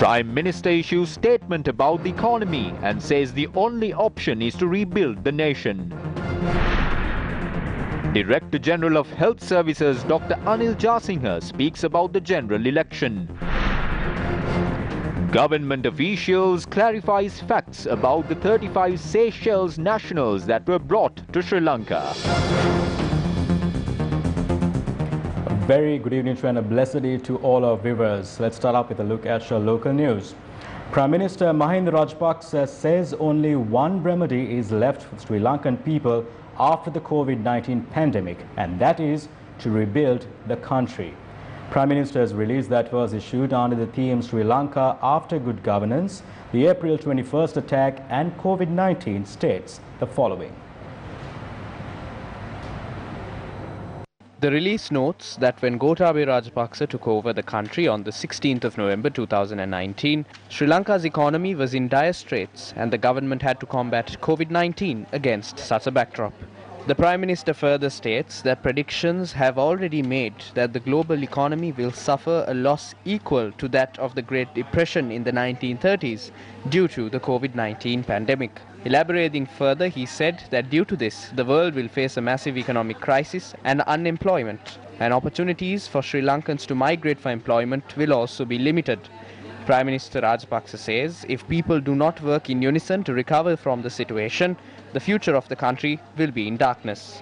Prime Minister issues statement about the economy and says the only option is to rebuild the nation. Director General of Health Services Dr. Anil Jasinghe speaks about the general election. Government officials clarifies facts about the 35 Seychelles nationals that were brought to Sri Lanka. A very good evening and a blessed day to all our viewers. Let's start up with a look at your local news. Prime Minister Mahinda Rajapaksa says only one remedy is left for Sri Lankan people after the COVID-19 pandemic, and that is to rebuild the country. Prime Minister's release that was issued under the theme Sri Lanka After Good Governance, the April 21st attack and COVID-19 states the following. The release notes that when Gotabaya Rajapaksa took over the country on the 16th of November 2019, Sri Lanka's economy was in dire straits and the government had to combat COVID-19 against such a backdrop. The Prime Minister further states that predictions have already made that the global economy will suffer a loss equal to that of the Great Depression in the 1930s due to the COVID-19 pandemic. Elaborating further, he said that due to this, the world will face a massive economic crisis and unemployment, and opportunities for Sri Lankans to migrate for employment will also be limited. Prime Minister Rajapaksa says if people do not work in unison to recover from the situation, the future of the country will be in darkness.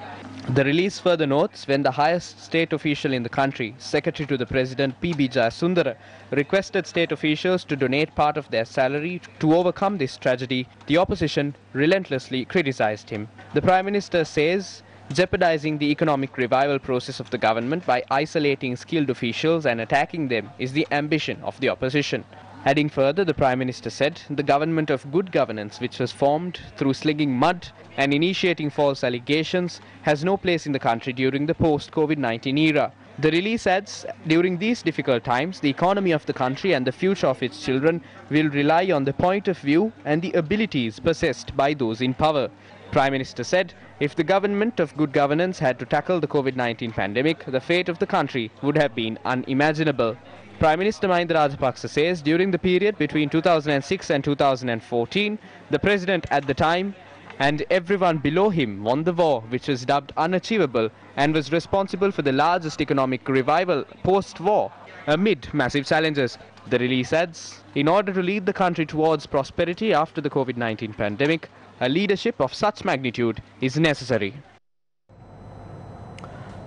The release further notes when the highest state official in the country, Secretary to the President P.B. Jayasundara, requested state officials to donate part of their salary to overcome this tragedy, the opposition relentlessly criticized him. The Prime Minister says jeopardizing the economic revival process of the government by isolating skilled officials and attacking them is the ambition of the opposition. Adding further, the Prime Minister said the government of good governance, which was formed through slinging mud and initiating false allegations, has no place in the country during the post-COVID-19 era. The release adds, during these difficult times, the economy of the country and the future of its children will rely on the point of view and the abilities possessed by those in power. Prime Minister said, if the government of good governance had to tackle the COVID-19 pandemic, the fate of the country would have been unimaginable. Prime Minister Mahinda Rajapaksa says during the period between 2006 and 2014, the President at the time and everyone below him won the war, which was dubbed unachievable and was responsible for the largest economic revival post-war amid massive challenges. The release adds, in order to lead the country towards prosperity after the COVID-19 pandemic, a leadership of such magnitude is necessary.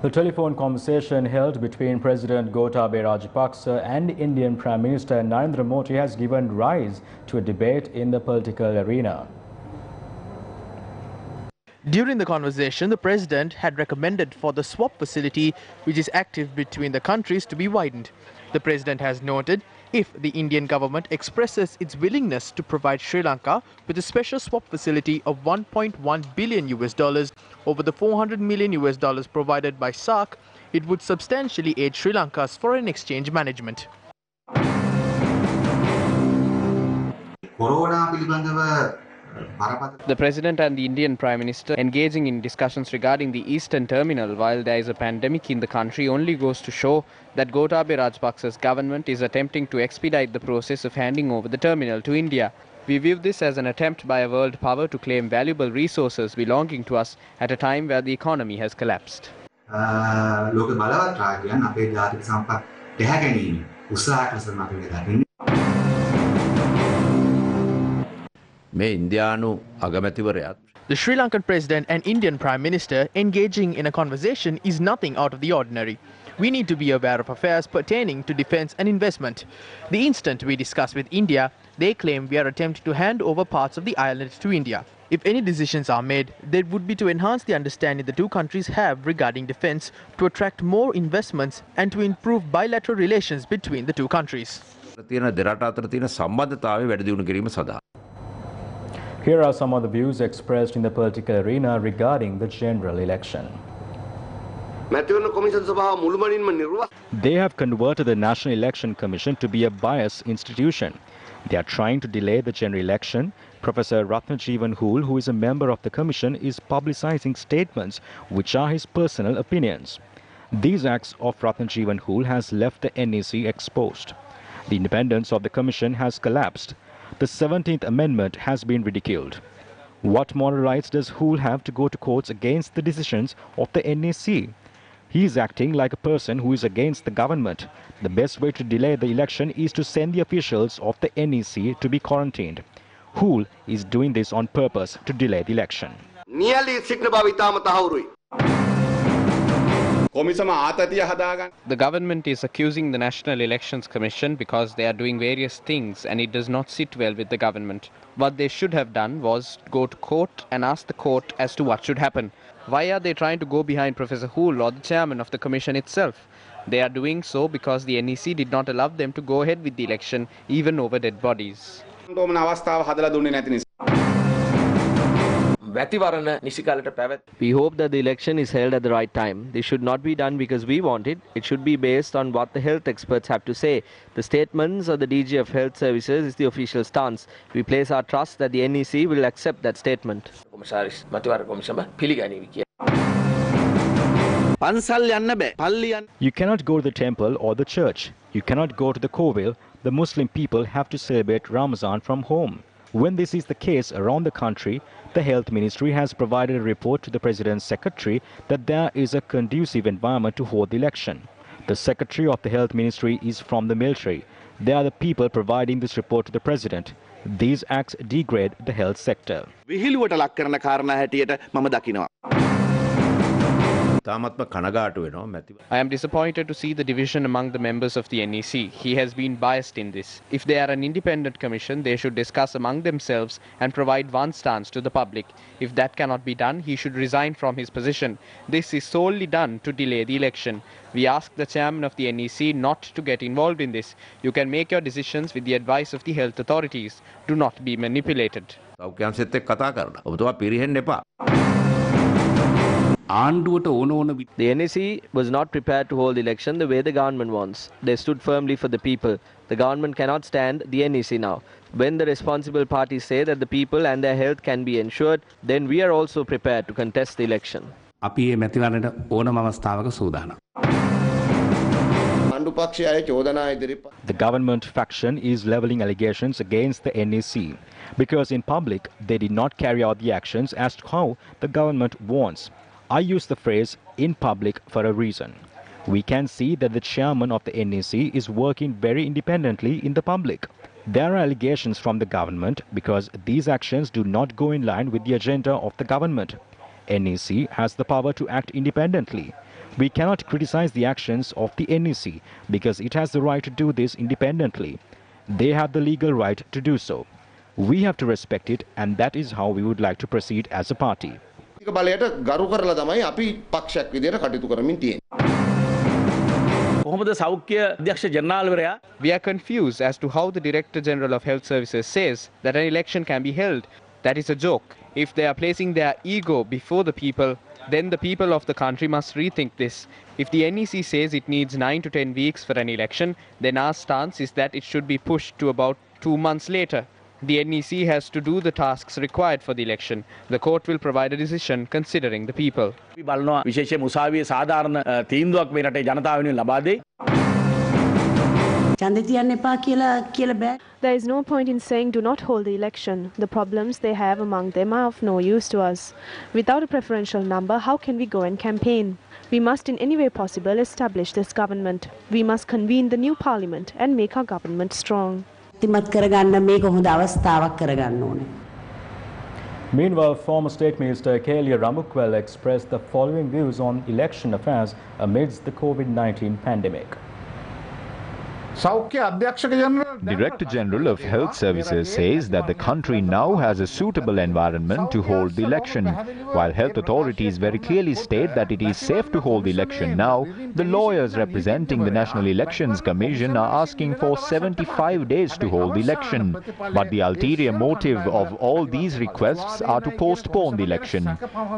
The telephone conversation held between President Gotabaya Rajapaksa and Indian Prime Minister Narendra Modi has given rise to a debate in the political arena. During the conversation, the President had recommended for the swap facility, which is active between the countries, to be widened. The President has noted if the Indian government expresses its willingness to provide Sri Lanka with a special swap facility of $1.1 billion over the $400 million provided by SAARC, it would substantially aid Sri Lanka's foreign exchange management. The President and the Indian Prime Minister engaging in discussions regarding the Eastern Terminal while there is a pandemic in the country only goes to show that Gotabaya Rajapaksa's government is attempting to expedite the process of handing over the terminal to India. We view this as an attempt by a world power to claim valuable resources belonging to us at a time where the economy has collapsed. The Sri Lankan President and Indian Prime Minister engaging in a conversation is nothing out of the ordinary. We need to be aware of affairs pertaining to defence and investment. The instant we discuss with India, they claim we are attempting to hand over parts of the island to India. If any decisions are made, they would be to enhance the understanding the two countries have regarding defence, to attract more investments and to improve bilateral relations between the two countries. Here are some of the views expressed in the political arena regarding the general election. They have converted the National Election Commission to be a biased institution. They are trying to delay the general election. Professor Ratnajeevan Hool, who is a member of the commission, is publicizing statements which are his personal opinions. These acts of Ratnajeevan Hool has left the NEC exposed. The independence of the Commission has collapsed. The 17th Amendment has been ridiculed. What moral rights does Hool have to go to courts against the decisions of the NEC? He is acting like a person who is against the government. The best way to delay the election is to send the officials of the NEC to be quarantined. Hool is doing this on purpose to delay the election. The government is accusing the National Elections Commission because they are doing various things and it does not sit well with the government. What they should have done was go to court and ask the court as to what should happen. Why are they trying to go behind Professor Hool or the chairman of the commission itself? They are doing so because the NEC did not allow them to go ahead with the election, even over dead bodies. We hope that the election is held at the right time. This should not be done because we want it. It should be based on what the health experts have to say. The statements of the DG of Health Services is the official stance. We place our trust that the NEC will accept that statement. You cannot go to the temple or the church. You cannot go to the Kovil. The Muslim people have to celebrate Ramazan from home. When this is the case around the country, the Health Ministry has provided a report to the President's Secretary that there is a conducive environment to hold the election. The Secretary of the Health Ministry is from the military. They are the people providing this report to the President. These acts degrade the health sector. I am disappointed to see the division among the members of the NEC. He has been biased in this. If they are an independent commission, they should discuss among themselves and provide one stance to the public. If that cannot be done, he should resign from his position. This is solely done to delay the election. We ask the chairman of the NEC not to get involved in this. You can make your decisions with the advice of the health authorities. Do not be manipulated. The NEC was not prepared to hold the election the way the government wants. They stood firmly for the people. The government cannot stand the NEC now. When the responsible parties say that the people and their health can be ensured, then we are also prepared to contest the election. The government faction is levelling allegations against the NEC because in public they did not carry out the actions as to how the government wants. I use the phrase in public for a reason. We can see that the chairman of the NEC is working very independently in the public. There are allegations from the government because these actions do not go in line with the agenda of the government. NEC has the power to act independently. We cannot criticize the actions of the NEC because it has the right to do this independently. They have the legal right to do so. We have to respect it, and that is how we would like to proceed as a party. We are confused as to how the Director General of Health Services says that an election can be held. That is a joke. If they are placing their ego before the people, then the people of the country must rethink this. If the NEC says it needs 9 to 10 weeks for an election, then our stance is that it should be pushed to about 2 months later. The NEC has to do the tasks required for the election. The court will provide a decision considering the people. There is no point in saying do not hold the election. The problems they have among them are of no use to us. Without a preferential number, how can we go and campaign? We must in any way possible establish this government. We must convene the new parliament and make our government strong. Meanwhile, former State Minister Kelia Ramukwel expressed the following views on election affairs amidst the COVID-19 pandemic. Director General of Health Services says that the country now has a suitable environment to hold the election. While health authorities very clearly state that it is safe to hold the election now, the lawyers representing the National Elections Commission are asking for 75 days to hold the election. But the ulterior motive of all these requests are to postpone the election.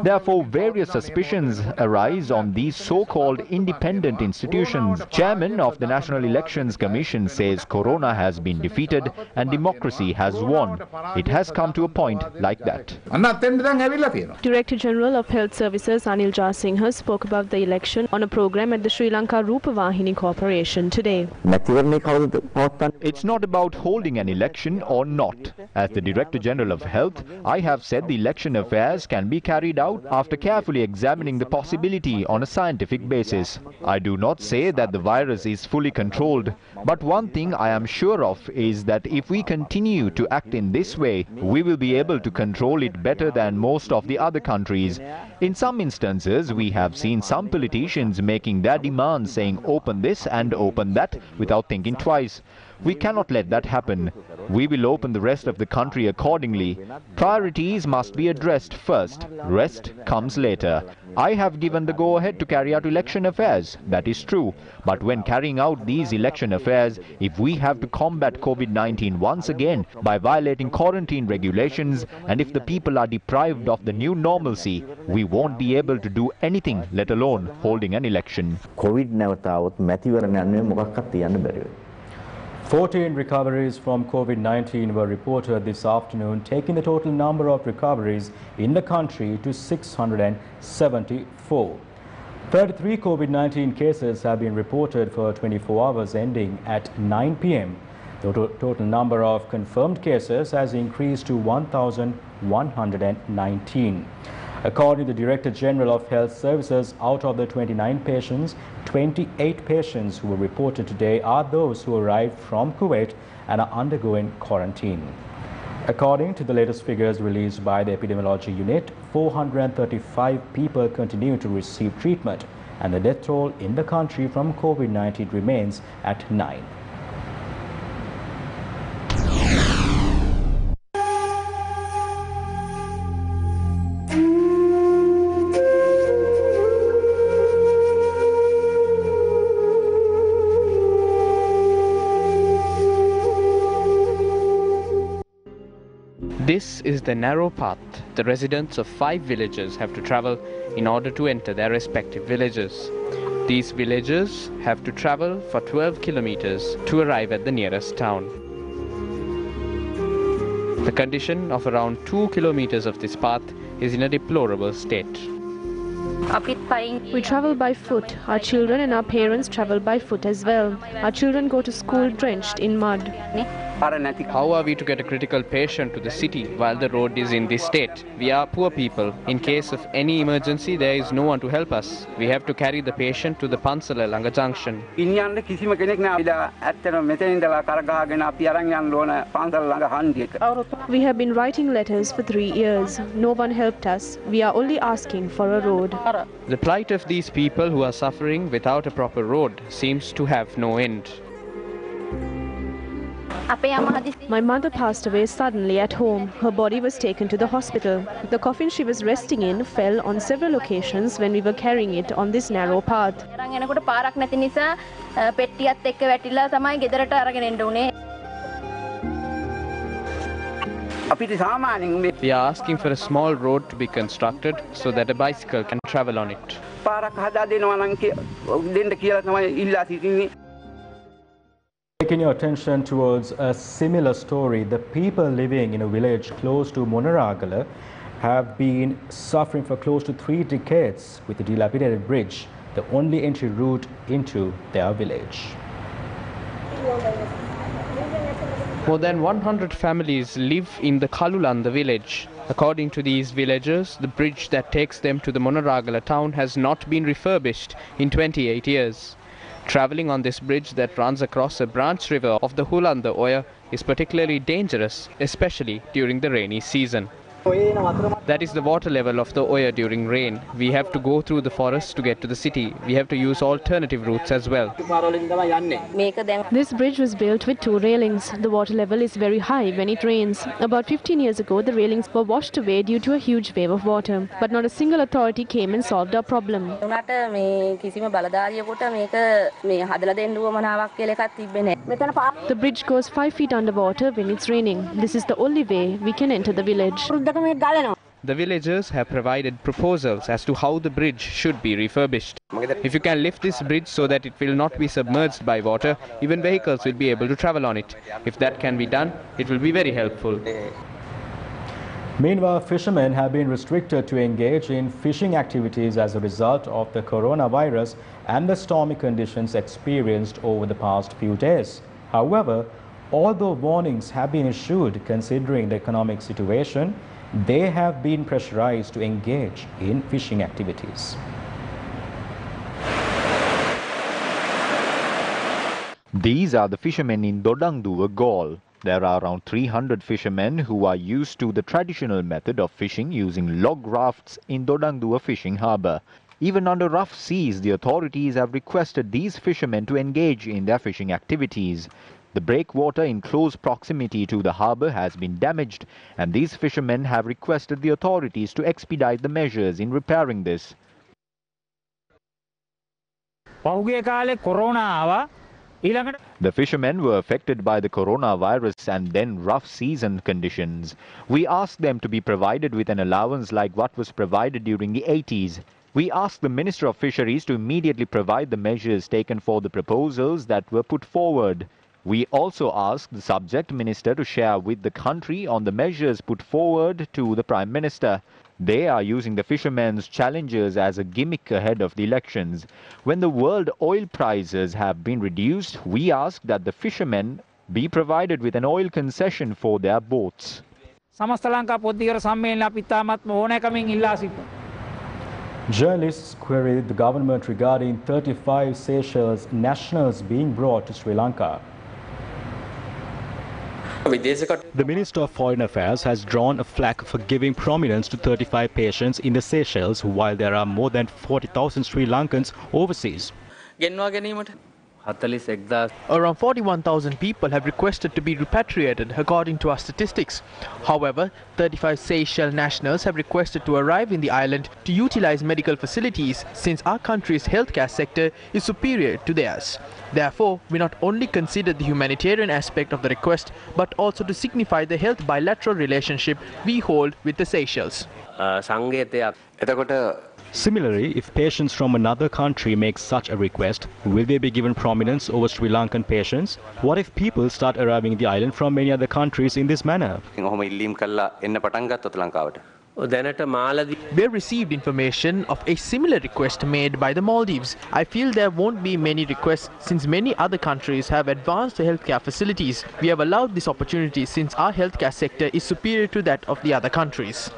Therefore, various suspicions arise on these so-called independent institutions. Chairman of the National Elections Commission says Corona has been defeated and democracy has won. It has come to a point like that. Director General of Health Services Anil Jasinghe spoke about the election on a program at the Sri Lanka Rupavahini Corporation today. It's not about holding an election or not. As the Director General of Health, I have said the election affairs can be carried out after carefully examining the possibility on a scientific basis. I do not say that the virus is fully controlled, but one thing I am sure of is that if we continue to act in this way, we will be able to control it better than most of the other countries. In some instances, we have seen some politicians making their demands saying open this and open that without thinking twice. We cannot let that happen. We will open the rest of the country accordingly. Priorities must be addressed first. Rest comes later. I have given the go-ahead to carry out election affairs. That is true. But when carrying out these election affairs, if we have to combat COVID-19 once again by violating quarantine regulations, and if the people are deprived of the new normalcy, we won't be able to do anything, let alone holding an election. 14 recoveries from COVID-19 were reported this afternoon, taking the total number of recoveries in the country to 674. 33 COVID-19 cases have been reported for 24 hours ending at 9 p.m. The total number of confirmed cases has increased to 1,119. According to the Director General of Health Services, out of the 29 patients, 28 patients who were reported today are those who arrived from Kuwait and are undergoing quarantine. According to the latest figures released by the Epidemiology Unit, 435 people continue to receive treatment, and the death toll in the country from COVID-19 remains at 9. This is the narrow path the residents of 5 villages have to travel in order to enter their respective villages. These villages have to travel for 12 kilometers to arrive at the nearest town. The condition of around 2 kilometers of this path is in a deplorable state. We travel by foot. Our children and our parents travel by foot as well. Our children go to school drenched in mud. How are we to get a critical patient to the city while the road is in this state? We are poor people. In case of any emergency, there is no one to help us. We have to carry the patient to the Pansala Lanka junction. We have been writing letters for 3 years. No one helped us. We are only asking for a road. The plight of these people who are suffering without a proper road seems to have no end. My mother passed away suddenly at home. Her body was taken to the hospital. The coffin she was resting in fell on several occasions when we were carrying it on this narrow path. We are asking for a small road to be constructed so that a bicycle can travel on it. Taking your attention towards a similar story, the people living in a village close to Monaragala have been suffering for close to 3 decades with a dilapidated bridge, the only entry route into their village. More than 100 families live in the Kalulanda village. According to these villagers, the bridge that takes them to the Monaragala town has not been refurbished in 28 years. Travelling on this bridge that runs across a branch river of the Hulanda Oya is particularly dangerous, especially during the rainy season. That is the water level of the Oya during rain. We have to go through the forest to get to the city. We have to use alternative routes as well. This bridge was built with 2 railings. The water level is very high when it rains. About 15 years ago, the railings were washed away due to a huge wave of water. But not a single authority came and solved our problem. The bridge goes 5 feet underwater when it's raining. This is the only way we can enter the village. The villagers have provided proposals as to how the bridge should be refurbished. If you can lift this bridge so that it will not be submerged by water, even vehicles will be able to travel on it. If that can be done, it will be very helpful. Meanwhile, fishermen have been restricted to engage in fishing activities as a result of the coronavirus and the stormy conditions experienced over the past few days. However, although warnings have been issued considering the economic situation, they have been pressurized to engage in fishing activities. These are the fishermen in Dodangduwa, Galle. There are around 300 fishermen who are used to the traditional method of fishing using log rafts in Dodangduwa fishing harbour. Even under rough seas, the authorities have requested these fishermen to engage in their fishing activities. The breakwater in close proximity to the harbour has been damaged, and these fishermen have requested the authorities to expedite the measures in repairing this. The fishermen were affected by the coronavirus and then rough season conditions. We asked them to be provided with an allowance like what was provided during the 80s. We asked the Minister of Fisheries to immediately provide the measures taken for the proposals that were put forward. We also asked the subject minister to share with the country on the measures put forward to the Prime Minister. They are using the fishermen's challenges as a gimmick ahead of the elections. When the world oil prices have been reduced, we asked that the fishermen be provided with an oil concession for their boats. Journalists queried the government regarding 35 Seychelles nationals being brought to Sri Lanka. The Minister of Foreign Affairs has drawn a flag for giving prominence to 35 patients in the Seychelles while there are more than 40,000 Sri Lankans overseas. Around 41,000 people have requested to be repatriated according to our statistics. However, 35 Seychelles nationals have requested to arrive in the island to utilize medical facilities since our country's healthcare sector is superior to theirs. Therefore, we not only consider the humanitarian aspect of the request but also to signify the health bilateral relationship we hold with the Seychelles. Similarly, if patients from another country make such a request, will they be given prominence over Sri Lankan patients? What if people start arriving in the island from many other countries in this manner? We received information of a similar request made by the Maldives. I feel there won't be many requests since many other countries have advanced healthcare facilities. We have allowed this opportunity since our healthcare sector is superior to that of the other countries.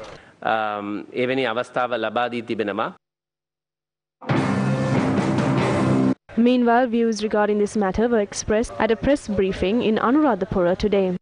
Meanwhile, views regarding this matter were expressed at a press briefing in Anuradhapura today.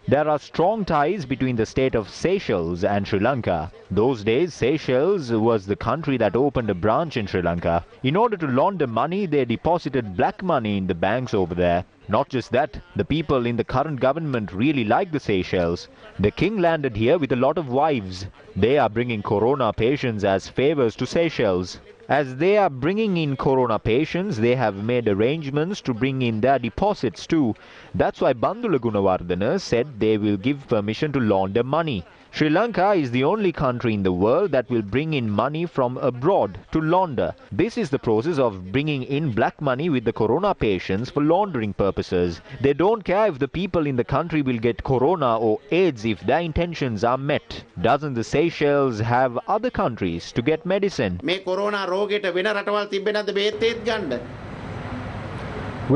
There are strong ties between the state of Seychelles and Sri Lanka. Those days, Seychelles was the country that opened a branch in Sri Lanka. In order to launder money, they deposited black money in the banks over there. Not just that, the people in the current government really like the Seychelles. The king landed here with a lot of wives. They are bringing corona patients as favors to Seychelles. As they are bringing in corona patients, they have made arrangements to bring in their deposits too. That's why Bandula Gunawardena said they will give permission to launder money. Sri Lanka is the only country in the world that will bring in money from abroad to launder. This is the process of bringing in black money with the corona patients for laundering purposes. They don't care if the people in the country will get corona or AIDS if their intentions are met. Doesn't the Seychelles have other countries to get medicine? With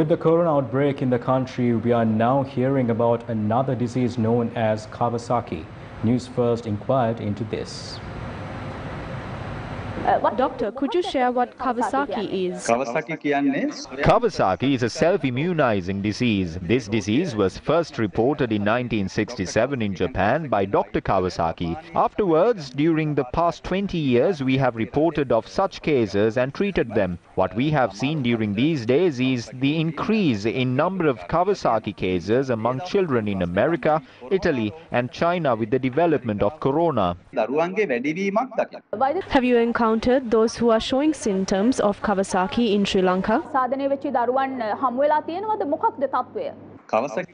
the corona outbreak in the country, we are now hearing about another disease known as Kawasaki. Newsfirst inquired into this. Doctor, could you share what Kawasaki is? Kawasaki is a self-immunizing disease. This disease was first reported in 1967 in Japan by Dr. Kawasaki. Afterwards, during the past 20 years, we have reported of such cases and treated them. What we have seen during these days is the increase in number of Kawasaki cases among children in America, Italy and China with the development of corona. Have you encountered those who are showing symptoms of Kawasaki in Sri Lanka?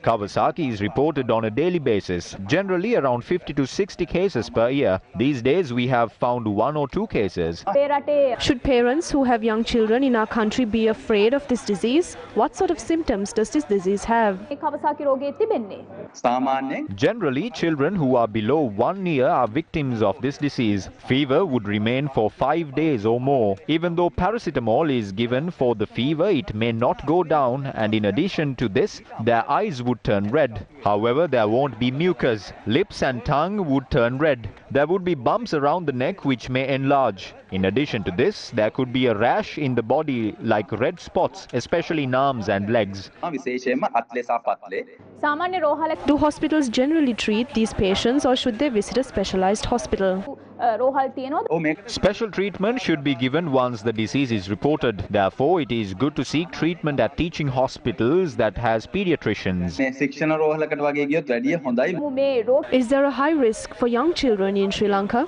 Kawasaki is reported on a daily basis, generally around 50 to 60 cases per year. These days we have found 1 or 2 cases. Should parents who have young children in our country be afraid of this disease? What sort of symptoms does this disease have? Generally, children who are below 1 year are victims of this disease. Fever would remain for 5 days or more. Even though paracetamol is given for the fever, it may not go down, and in addition to this, their eyes would turn red. However, there won't be mucus. Lips and tongue would turn red. There would be bumps around the neck which may enlarge. In addition to this, there could be a rash in the body like red spots, especially in arms and legs. Do hospitals generally treat these patients, or should they visit a specialized hospital? Special treatment should be given once the disease is reported. Therefore, it is good to seek treatment at teaching hospitals that has pediatricians. Is there a high risk for young children in Sri Lanka?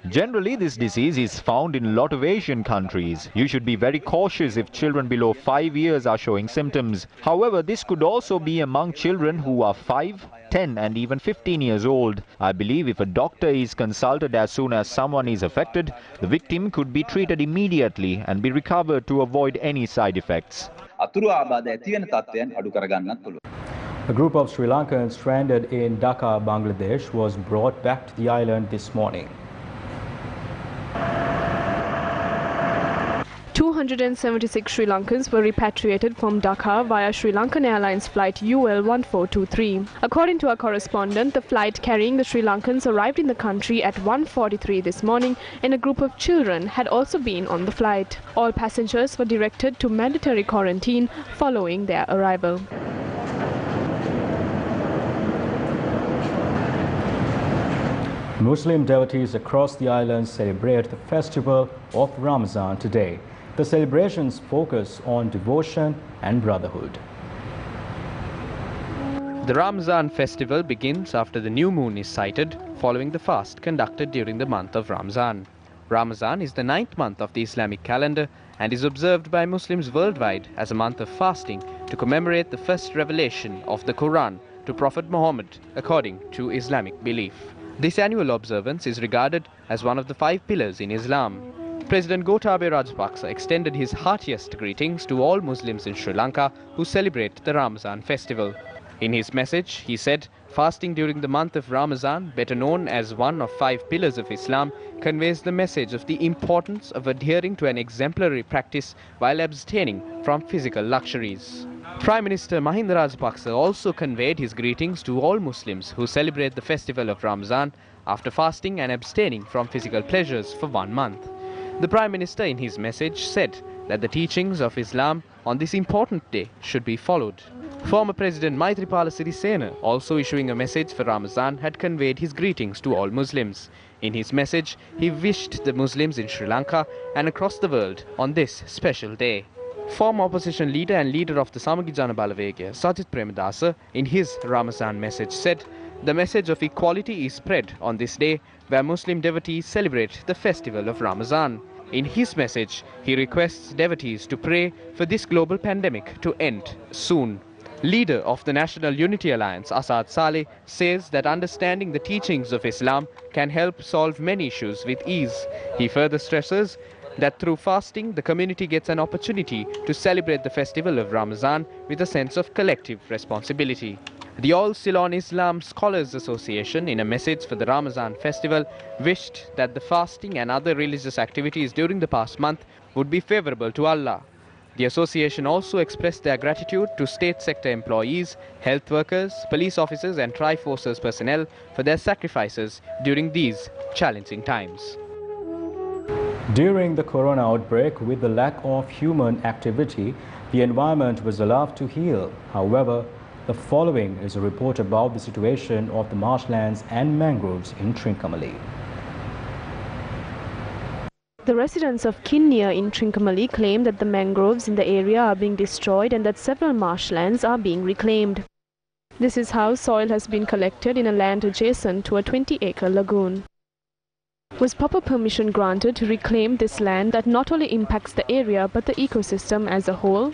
Generally, this disease is found in a lot of Asian countries. You should be very cautious if children below 5 years are showing symptoms. However, this could also be among children who are 5, 10 and even 15 years old. I believe if a doctor is consulted as soon as someone is affected, the victim could be treated immediately and be recovered to avoid any side effects. A group of Sri Lankans stranded in Dhaka, Bangladesh was brought back to the island this morning. 276 Sri Lankans were repatriated from Dhaka via Sri Lankan Airlines flight UL 1423. According to our correspondent, the flight carrying the Sri Lankans arrived in the country at 1:43 this morning, and a group of children had also been on the flight. All passengers were directed to mandatory quarantine following their arrival. Muslim devotees across the island celebrate the festival of Ramadan today. The celebrations focus on devotion and brotherhood. The Ramzan festival begins after the new moon is sighted, following the fast conducted during the month of Ramzan. Ramzan is the 9th month of the Islamic calendar and is observed by Muslims worldwide as a month of fasting to commemorate the first revelation of the Quran to Prophet Muhammad according to Islamic belief. This annual observance is regarded as one of the 5 pillars in Islam. President Gotabaya Rajapaksa extended his heartiest greetings to all Muslims in Sri Lanka who celebrate the Ramzan festival. In his message, he said, fasting during the month of Ramzan, better known as one of 5 pillars of Islam, conveys the message of the importance of adhering to an exemplary practice while abstaining from physical luxuries. Prime Minister Mahinda Rajapaksa also conveyed his greetings to all Muslims who celebrate the festival of Ramzan after fasting and abstaining from physical pleasures for 1 month. The Prime Minister in his message said that the teachings of Islam on this important day should be followed. Former President Maithripala Sirisena, also issuing a message for Ramzan, had conveyed his greetings to all Muslims. In his message, he wished the Muslims in Sri Lanka and across the world on this special day. Former opposition leader and leader of the Samagi Jana Balawegaya, Sajith Premadasa, in his Ramazan message said, the message of equality is spread on this day where Muslim devotees celebrate the festival of Ramazan. In his message, he requests devotees to pray for this global pandemic to end soon. Leader of the National Unity Alliance, Asad Saleh, says that understanding the teachings of Islam can help solve many issues with ease. He further stresses that through fasting, the community gets an opportunity to celebrate the festival of Ramazan with a sense of collective responsibility. The All Ceylon Islam Scholars Association, in a message for the Ramazan festival, wished that the fasting and other religious activities during the past month would be favorable to Allah. The association also expressed their gratitude to state sector employees, health workers, police officers and Tri-Forces personnel for their sacrifices during these challenging times. During the corona outbreak, with the lack of human activity, the environment was allowed to heal. However, the following is a report about the situation of the marshlands and mangroves in Trincomalee. The residents of Kinnear in Trincomalee claim that the mangroves in the area are being destroyed and that several marshlands are being reclaimed. This is how soil has been collected in a land adjacent to a 20-acre lagoon. Was proper permission granted to reclaim this land that not only impacts the area but the ecosystem as a whole?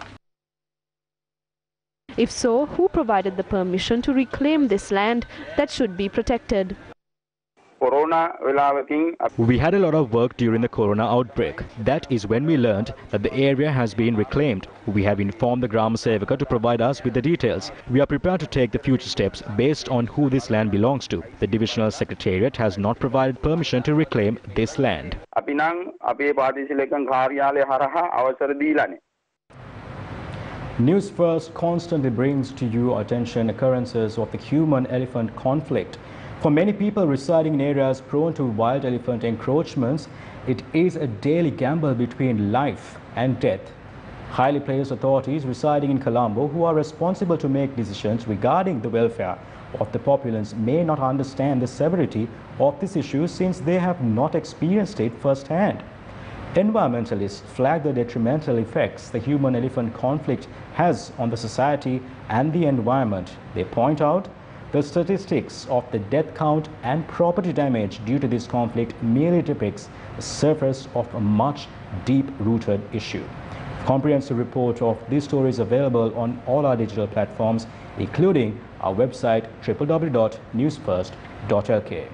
If so, who provided the permission to reclaim this land that should be protected? We had a lot of work during the corona outbreak. That is when we learned that the area has been reclaimed. We have informed the Gram Sevaka to provide us with the details. We are prepared to take the future steps based on who this land belongs to. The Divisional Secretariat has not provided permission to reclaim this land. News First constantly brings to your attention occurrences of the human-elephant conflict. For many people residing in areas prone to wild elephant encroachments, it is a daily gamble between life and death. Highly placed authorities residing in Colombo who are responsible to make decisions regarding the welfare of the populace may not understand the severity of this issue since they have not experienced it firsthand. Environmentalists flag the detrimental effects the human-elephant conflict has on the society and the environment. They point out the statistics of the death count and property damage due to this conflict merely depicts the surface of a much deep-rooted issue. A comprehensive report of this story is available on all our digital platforms, including our website www.newsfirst.lk.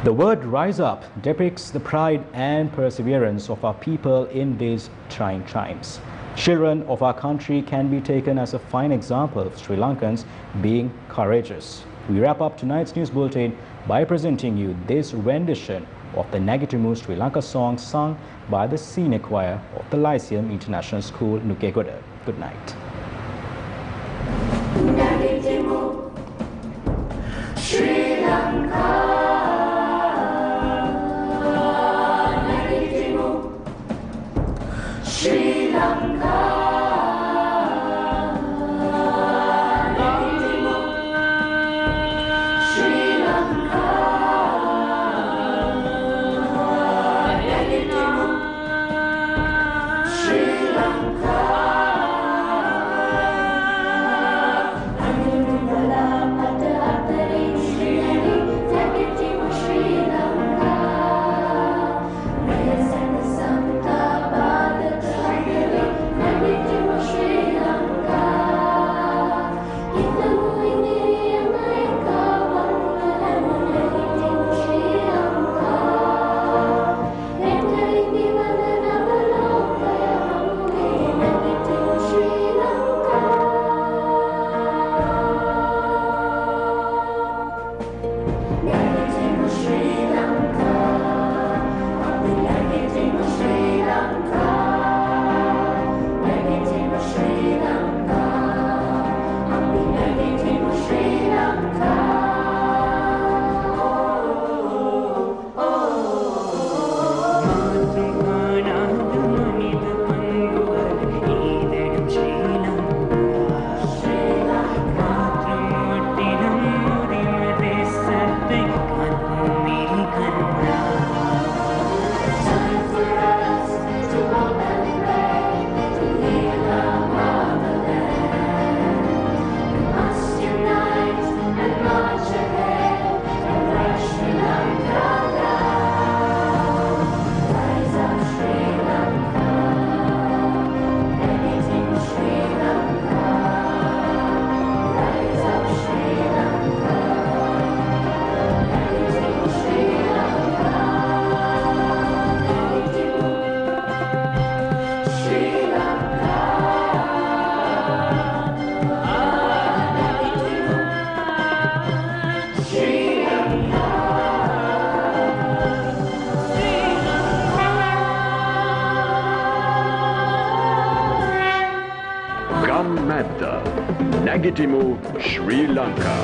The word "rise up" depicts the pride and perseverance of our people in these trying times. Children of our country can be taken as a fine example of Sri Lankans being courageous. We wrap up tonight's news bulletin by presenting you this rendition of the Nagitimu Sri Lanka song sung by the senior choir of the Lyceum International School, Nukegoda. Good night. Nagitimu, Sri Lanka. Sri Lanka, Nagitimu, Sri Lanka, Nagitimu, Sri Lanka, Anurubala Pata Atari Sri Nagitimu, Sri Lanka, Reyes and the Santa Nagitimu Sri Lanka, Itamu Indiri Amerika, Vanulamu Nagitimu Sri Lanka, Neta Indi Vandana Valokaya Hamune Nagitimu Sri Lanka, Nagitimu Sri Lanka, Nagitimu Sri Lanka. Nagitimu Sri Lanka, Ambi Nagitimu Sri Lanka. Time for us to hope and pray to heal our motherland. We must unite and march ahead and let Sri Lanka down. Rise up, Sri Lanka, Nagitimu Sri Lanka. Rise up, Sri Lanka, Nagitimu Sri Lanka. Nagitimu Sri Lanka, Nagitimu Sri Lanka, Gammada, Nagitimu, Sri Lanka.